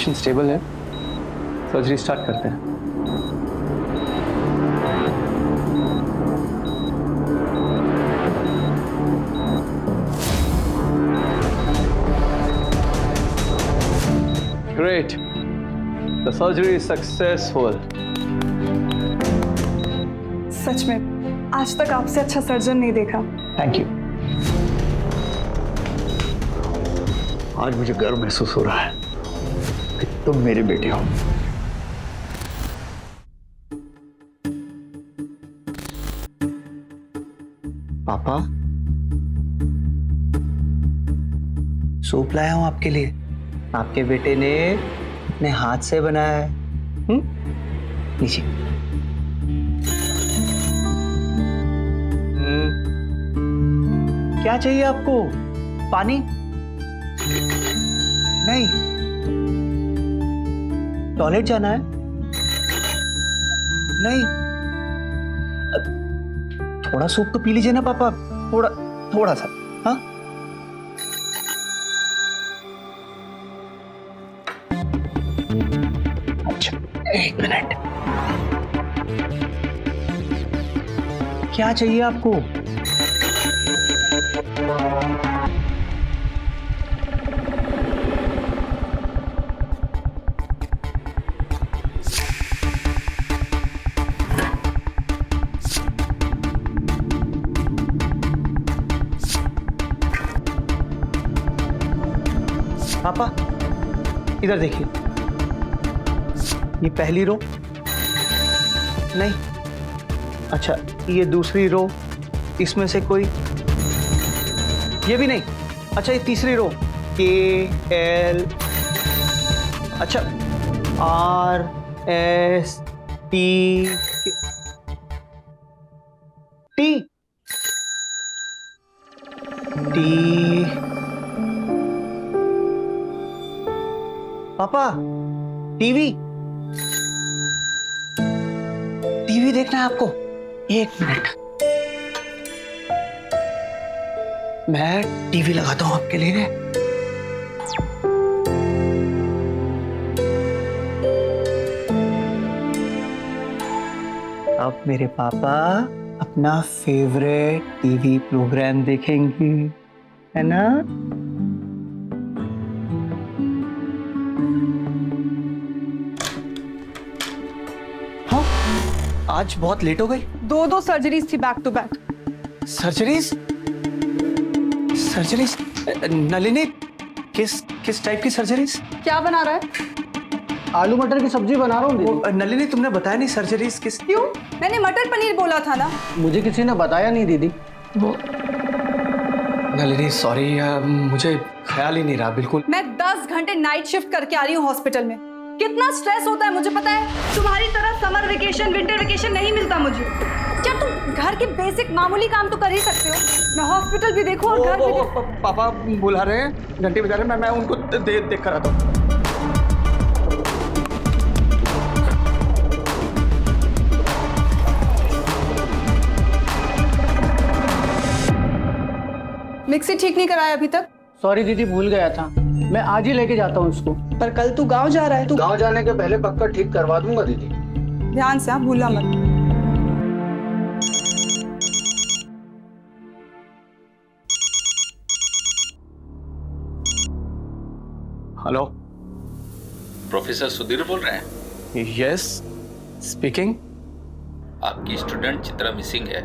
Condition stable है, surgery start करते हैं। Great. The surgery is successful. सच में आज तक आपसे अच्छा सर्जन नहीं देखा। Thank you. आज मुझे गर्व महसूस हो रहा है कि तुम मेरे बेटे हो। पापा, सूप लाया हूं आपके लिए। आपके बेटे ने अपने हाथ से बनाया है। लीजिए। क्या चाहिए आपको? पानी? नहीं। टॉयलेट जाना है? नहीं। थोड़ा सूप तो पी लीजिए ना पापा, थोड़ा सा। हाँ, अच्छा, 1 मिनट। क्या चाहिए आपको? पापा, इधर देखिए। ये पहली रो नहीं, अच्छा ये दूसरी रो, इसमें से कोई, ये भी नहीं, अच्छा ये तीसरी रो, KL, अच्छा RST T पापा, टीवी देखना है आपको? 1 मिनट, मैं टीवी लगाता हूं आपके लिए। अब मेरे पापा अपना फेवरेट टीवी प्रोग्राम देखेंगे, है ना? आज बहुत लेट हो गई। 2 सर्जरीज थी back to back. Surgeries? Nalini, किस टाइप की सर्जरीज? क्या बना रहा है? आलू मटर की सब्जी बना रहा हूँ। नलिनी, तुमने बताया नहीं सर्जरीज किस? क्यों? मैंने मटर पनीर बोला था ना। मुझे किसी ने बताया नहीं दीदी। नलिनी सॉरी, मुझे ख्याल ही नहीं रहा बिल्कुल। मैं 10 घंटे नाइट शिफ्ट करके आ रही हूँ हॉस्पिटल में। कितना स्ट्रेस होता है मुझे पता है। तुम्हारी तरह समर वेकेशन, विंटर वेकेशन नहीं मिलता मुझे। क्या तुम घर के बेसिक मामूली काम तो कर ही सकते हो? मैं हॉस्पिटल भी देखूं और घर भी देखूं। पापा बुला रहे हैं, घंटी बजा रहे हैं, मैं उनको देख कर आता हूँ। मिक्सी ठीक नहीं कराया अभी तक? सॉरी दीदी, भूल गया था। मैं आज ही लेके जाता हूँ उसको। पर कल तू गांव जा रहा है। तू गांव जाने के पहले पक्का ठीक करवा दूंगा दीदी। ध्यान से, भूला मत। हेलो, प्रोफेसर सुधीर बोल रहे हैं? Yes speaking. आपकी स्टूडेंट चित्रा मिसिंग है।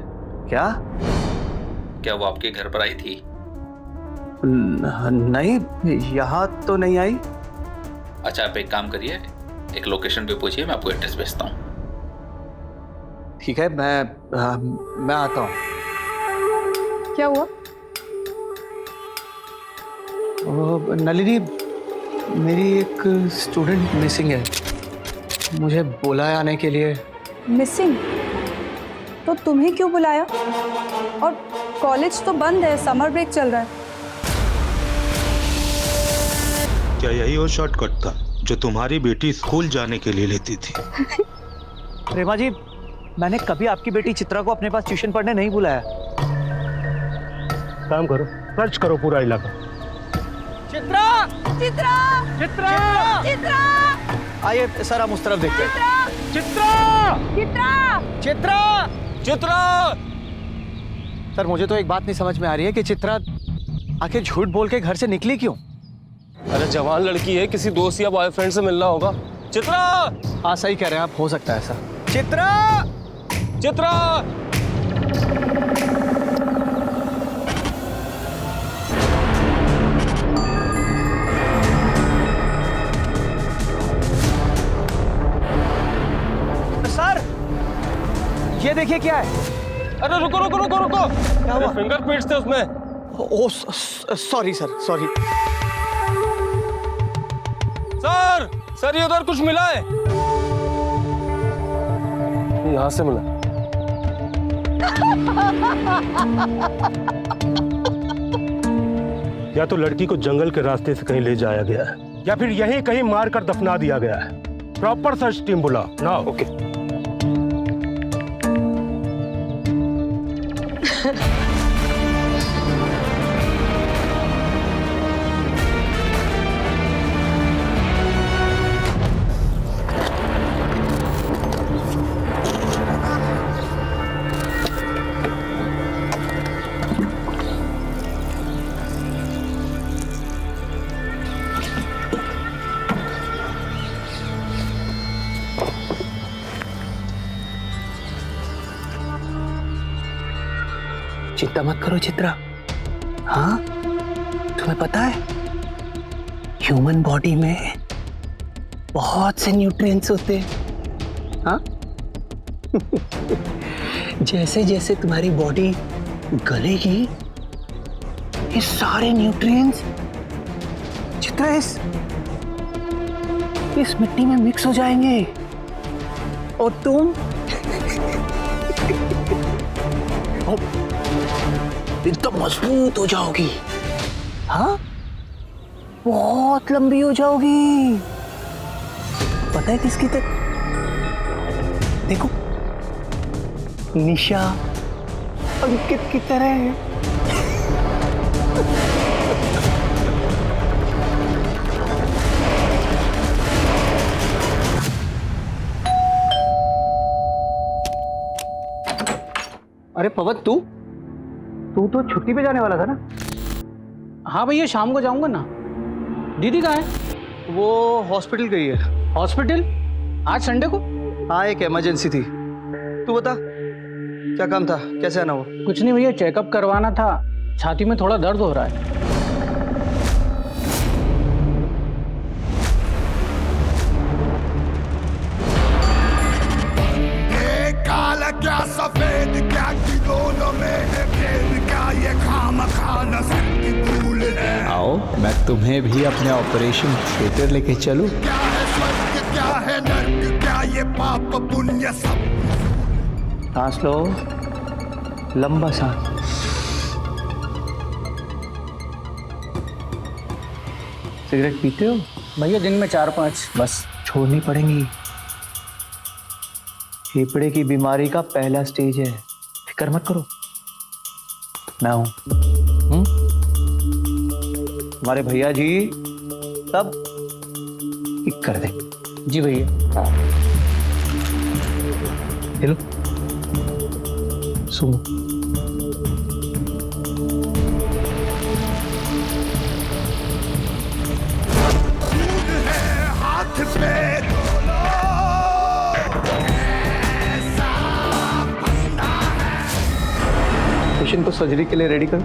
क्या वो आपके घर पर आई थी? नहीं, यहाँ तो नहीं आई। अच्छा, आप एक काम करिए, एक लोकेशन पे पूछिए, मैं आपको एड्रेस भेजता हूँ। ठीक है, मैं आता हूँ। क्या हुआ? नलिनी, मेरी एक स्टूडेंट मिसिंग है, मुझे बोला है आने के लिए। मिसिंग? तो तुम्हें क्यों बुलाया? और कॉलेज तो बंद है, समर ब्रेक चल रहा है। क्या यही वो शॉर्टकट था जो तुम्हारी बेटी स्कूल जाने के लिए लेती थी? प्रेमा जी, मैंने कभी आपकी बेटी चित्रा को अपने पास ट्यूशन पढ़ने नहीं बुलाया। काम करो, सर्च करो पूरा इलाका। चित्रा! चित्रा चित्रा चित्रा आइए सर, हम उस तरफ देखते हैं। चित्रा चित्रा चित्रा चित्रा! सर, मुझे तो एक बात नहीं समझ में आ रही है कि चित्रा आखिर झूठ बोल के घर से निकली क्यों? अरे जवान लड़की है, किसी दोस्त या बॉयफ्रेंड से मिलना होगा। चित्रा! हाँ सही कह रहे हैं आप, हो सकता है ऐसा। चित्रा! चित्रा! सर, ये देखिए क्या है। अरे रुको रुको रुको रुको, क्या हुआ? फिंगरप्रिंट्स थे उसमें। ओ सॉरी सर, सॉरी। सर ये उधर कुछ मिला है। यहाँ से मिला। या तो लड़की को जंगल के रास्ते से कहीं ले जाया गया है या फिर यहीं कहीं मारकर दफना दिया गया है। प्रॉपर सर्च टीम बुला ना। ओके। चिंता मत करो चित्रा। हाँ, तुम्हें पता है ह्यूमन बॉडी में बहुत से न्यूट्रिएंट्स होते हैं। हाँ जैसे जैसे तुम्हारी बॉडी गलेगी, ये सारे न्यूट्रिएंट्स चित्रा इस मिट्टी में मिक्स हो जाएंगे और तुम एकदम मजबूत हो जाओगी। हाँ, बहुत लंबी हो जाओगी। पता है किसकी तरह? देखो, निशा अंकित की तरह है। अरे पवन, तू तो छुट्टी पे जाने वाला था ना? हाँ भैया, शाम को जाऊंगा ना। दीदी कहाँ है? वो हॉस्पिटल गई है। हॉस्पिटल? आज संडे को? हाँ, एक इमरजेंसी थी। तू बता, क्या काम था? कैसे आना हुआ? कुछ नहीं भैया, चेकअप करवाना था। छाती में थोड़ा दर्द हो रहा है। काला क्या सफेद क्या कि दोनों में है भेद, क्या ये खामखा नजर की भूल है। आओ, मैं तुम्हें भी अपने ऑपरेशन थिएटर लेके चलूं। क्या है स्वर्ग क्या है नर्क, क्या ये पाप पुण्य सब। सांस लो, लंबा सांस। सिगरेट पीते हो? भैया दिन में 4-5 बस। छोड़नी पड़ेंगी। फेफड़े की बीमारी का पहला स्टेज है, फिक्र मत करो, मैं हूं। हमारे भैया जी सब ठीक कर दे। जी भैया। हेलो, सुनो। हाथ पे पेशेंट को सर्जरी के लिए रेडी करो।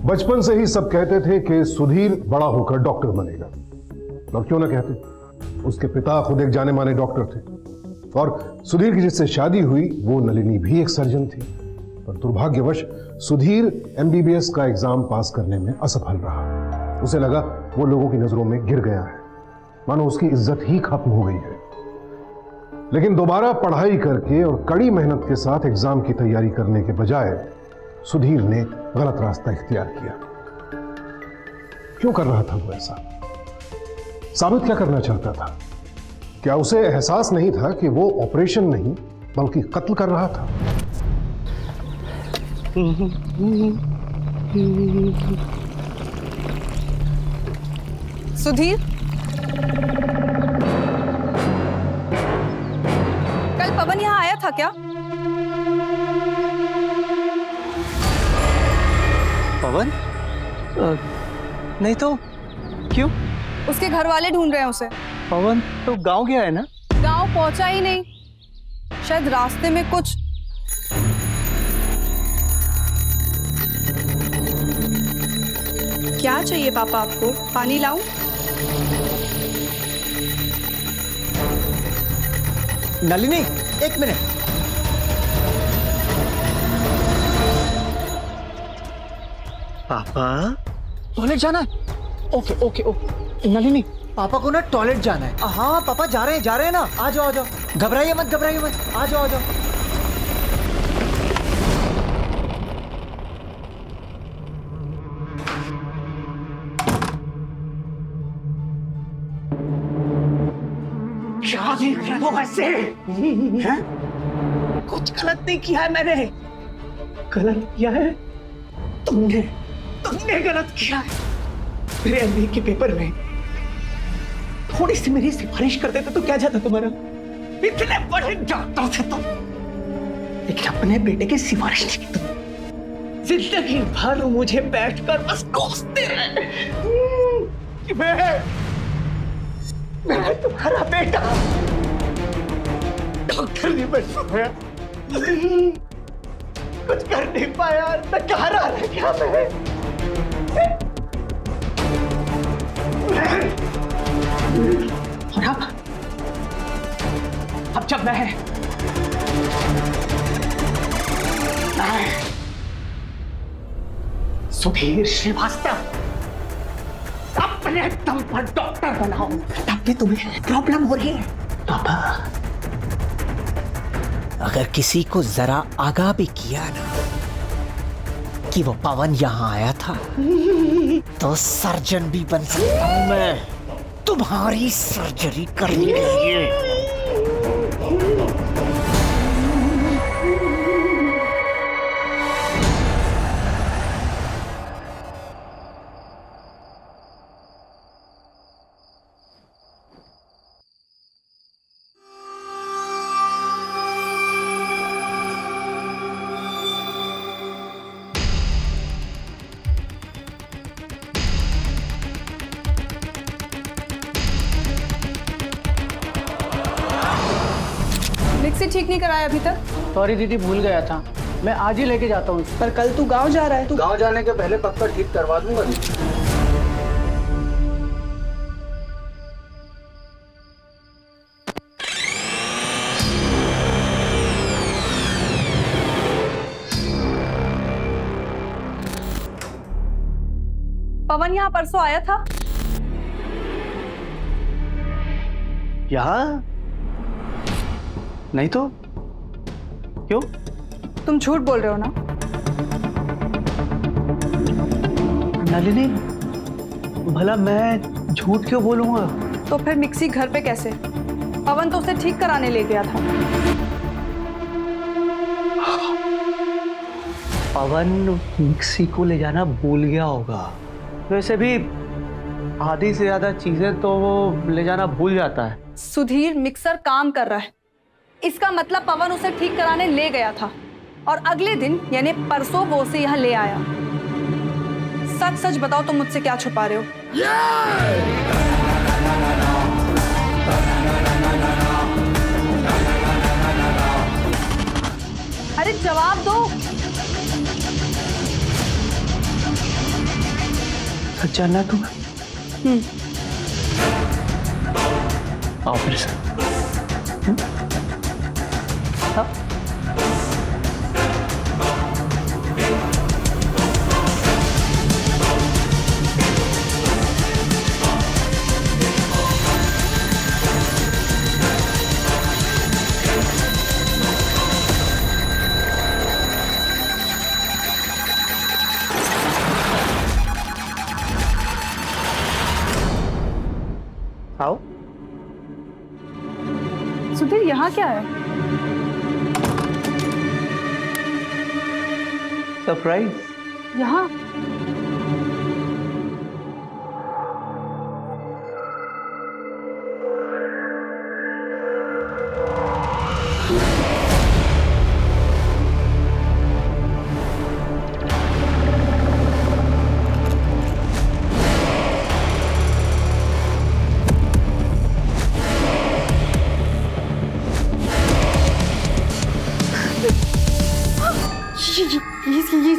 बचपन से ही सब कहते थे कि सुधीर बड़ा होकर डॉक्टर बनेगा, और क्यों ना कहते, उसके पिता खुद एक जाने माने डॉक्टर थे। और सुधीर की जिससे शादी हुई वो नलिनी भी एक सर्जन थी। पर दुर्भाग्यवश सुधीर MBBS का एग्जाम पास करने में असफल रहा। उसे लगा वो लोगों की नजरों में गिर गया है, मानो उसकी इज्जत ही खत्म हो गई है। लेकिन दोबारा पढ़ाई करके और कड़ी मेहनत के साथ एग्जाम की तैयारी करने के बजाय सुधीर ने गलत रास्ता इख्तियार किया। क्यों कर रहा था वो ऐसा? साबित क्या करना चाहता था? क्या उसे एहसास नहीं था कि वो ऑपरेशन नहीं बल्कि कत्ल कर रहा था? सुधीर, कल पवन यहाँ आया था क्या? पवन? नहीं तो क्यों? उसके घर वाले ढूंढ रहे हैं उसे। पवन तो गांव गया है ना? गांव पहुंचा ही नहीं, शायद रास्ते में कुछ। क्या चाहिए पापा आपको? पानी लाऊं? नलिनी, एक मिनट। पापा टॉयलेट जाना है? Okay okay okay. नलिनी, पापा को ना टॉयलेट जाना है। हाँ पापा जा रहे हैं ना। आ जाओ आ जाओ, घबराइए मत आ जाओ आ जाओ। क्या देख रहे हो वैसे? हैं? कुछ गलत नहीं किया है मैंने। गलत किया है तुमने गलत किया है। मेरे एमबीए के पेपर में थोड़ी सी मेरी सिफारिश कर देते तो क्या जाता तुम्हारा? इतने बड़े डॉक्टर थे तुम, लेकिन अपने बेटे की सिफारिश नहीं की तुम। जिंदगी भर मुझे बैठकर बस कोसते रहे कि मैं तुम्हारा बेटा डॉक्टर नहीं बन पाया, कुछ कर नहीं पाया, नकारा रह गया मैं। और अब जब मैं सुधीर श्रीवास्तव अपने दम पर डॉक्टर बनाओ, तब भी तुम्हें प्रॉब्लम हो रही है। पापा, अगर किसी को जरा आगाह भी किया ना कि वो पवन यहाँ आया था, तो सर्जन भी बन सकता हूँ मैं तुम्हारी सर्जरी करने के लिए। मिक्सी ठीक नहीं कराया अभी तक? सॉरी दीदी, भूल गया था। मैं आज ही लेके जाता हूँ। पर कल तू गांव जा रहा है। तू गांव जाने के पहले पक्का ठीक करवा दूंगा। पवन यहाँ परसों आया था? यहाँ नहीं तो क्यों? तुम झूठ बोल रहे हो ना? नलिनी, भला मैं झूठ क्यों बोलूंगा? तो फिर मिक्सी घर पे कैसे? पवन तो उसे ठीक कराने ले गया था। पवन मिक्सी को ले जाना भूल गया होगा। वैसे भी आधी से ज्यादा चीजें तो वो ले जाना भूल जाता है। सुधीर, मिक्सर काम कर रहा है, इसका मतलब पवन उसे ठीक कराने ले गया था और अगले दिन यानी परसों वो उसे यहाँ ले आया। सच सच बताओ, तुम मुझसे क्या छुपा रहे हो? अरे जवाब दो। सच जानना तुम? आओ फिर से। आओ। सुधीर, यहाँ क्या है? सरप्राइज। यहाँ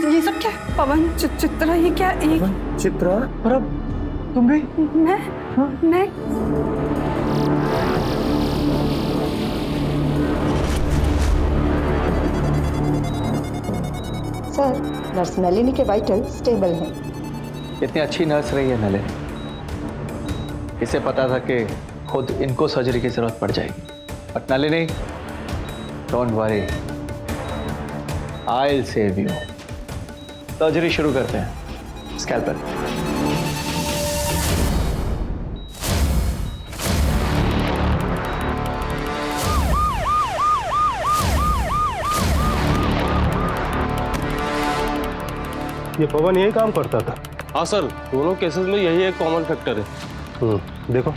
ये सब क्या है? पवन चित्रा, ये क्या? ये चित्रा, और अब तुम भी? मैं सर, नर्स नलिनी के वाइटल स्टेबल हैं। इतनी अच्छी नर्स रही है नलिनी, इसे पता था कि खुद इनको सर्जरी की जरूरत पड़ जाएगी। But Nalini, don't worry, I will save you. Surgery शुरू करते हैं। स्कैल्पेल। ये पवन यही काम करता था? हाँ सर, दोनों केसेस में यही एक कॉमन फैक्टर है। देखो।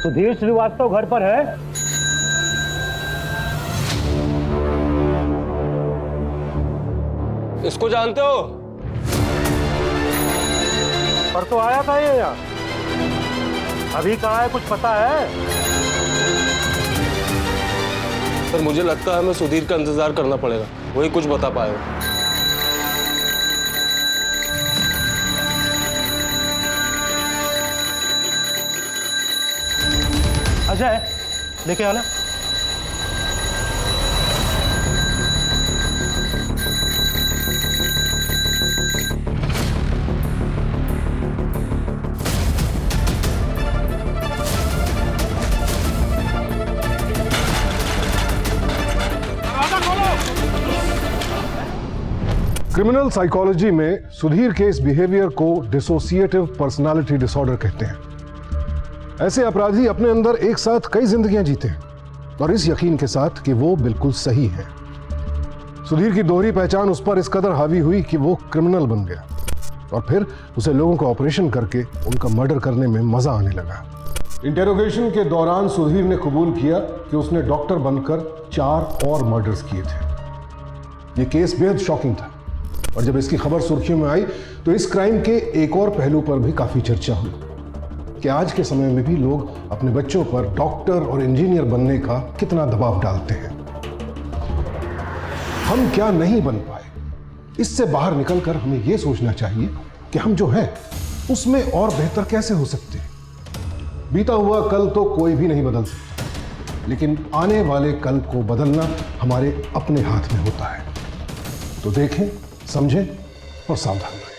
सुधीर श्रीवास्तव घर पर है? इसको जानते हो? पर तो आया था ये यहाँ। अभी कहाँ है, कुछ पता है? सर मुझे लगता है हमें सुधीर का इंतजार करना पड़ेगा, वही कुछ बता पाएगा। अजय, लेके आना। क्रिमिनल साइकोलॉजी में सुधीर के इस बिहेवियर को डिसोसिएटिव पर्सनालिटी डिसऑर्डर कहते हैं। ऐसे अपराधी अपने अंदर एक साथ कई जिंदगियां जीते हैं और इस यकीन के साथ कि वो बिल्कुल सही है। सुधीर की दोहरी पहचान उस पर इस कदर हावी हुई कि वो क्रिमिनल बन गया और फिर उसे लोगों का ऑपरेशन करके उनका मर्डर करने में मजा आने लगा। इंटेरोगेशन के दौरान सुधीर ने कबूल किया कि उसने डॉक्टर बनकर 4 और मर्डर्स किए थे। ये केस बेहद शॉकिंग था और जब इसकी खबर सुर्खियों में आई तो इस क्राइम के एक और पहलू पर भी काफी चर्चा हुई कि आज के समय में भी लोग अपने बच्चों पर डॉक्टर और इंजीनियर बनने का कितना दबाव डालते हैं। हम क्या नहीं बन पाए, इससे बाहर निकलकर हमें यह सोचना चाहिए कि हम जो हैं उसमें और बेहतर कैसे हो सकते हैं। बीता हुआ कल तो कोई भी नहीं बदल सकता, लेकिन आने वाले कल को बदलना हमारे अपने हाथ में होता है। तो देखें, समझें और सावधान रहें।